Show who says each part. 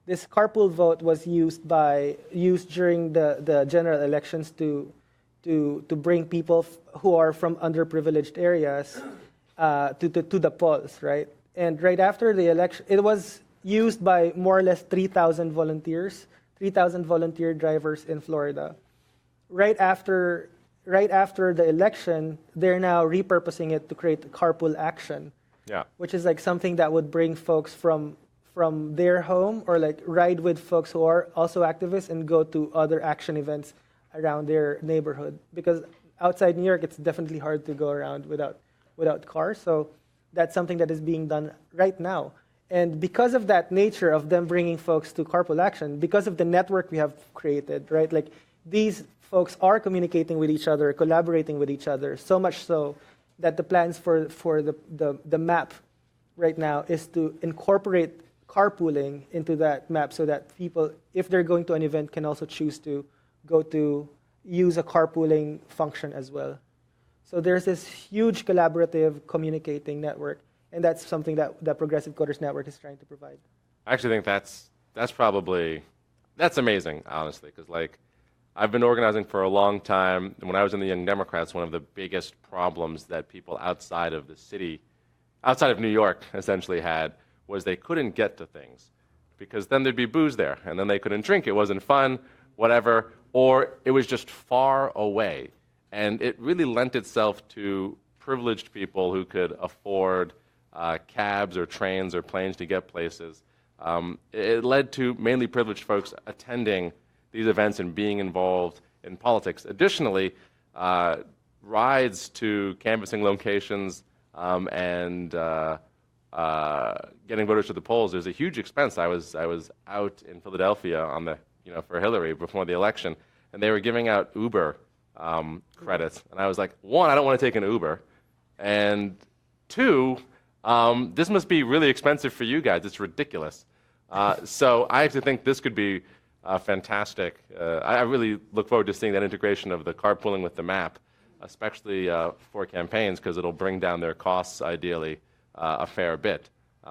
Speaker 1: this carpool vote was used during the general elections to bring people who are from underprivileged areas to the polls, right? And right after the election, it was used by more or less 3,000 volunteers, 3,000 volunteer drivers in Florida. Right after the election, they're now repurposing it to create carpool action, which is like something that would bring folks from their home or like ride with folks who are also activists and go to other action events around their neighborhood. Because outside New York, it's definitely hard to go around without cars. So that's something that is being done right now. And because of that nature of them bringing folks to carpool action, because of the network we have created, right? Like these folks are communicating with each other, collaborating with each other, so much so that the plans for the map right now is to incorporate carpooling into that map so that people, if they're going to an event, can also choose to go to use a carpooling function as well. So there's this huge collaborative communicating network, and that's something that the Progressive Coders Network is trying to provide.
Speaker 2: I actually think that's amazing, honestly, because like I've been organizing for a long time, and when I was in the Young Democrats, one of the biggest problems that people outside of the city, outside of New York, essentially had was they couldn't get to things because then there'd be booze there, and then they couldn't drink. It wasn't fun, whatever, or it was just far away. And it really lent itself to privileged people who could afford cabs or trains or planes to get places. It led to mainly privileged folks attending these events and being involved in politics. Additionally, rides to canvassing locations and getting voters to the polls, there's a huge expense. I was out in Philadelphia on for Hillary before the election, and they were giving out Uber credits, and I was like, one, I don't want to take an Uber, and two, this must be really expensive for you guys. It's ridiculous. So I actually think this could be fantastic. I really look forward to seeing that integration of the carpooling with the map, especially for campaigns, because it'll bring down their costs, ideally, a fair bit.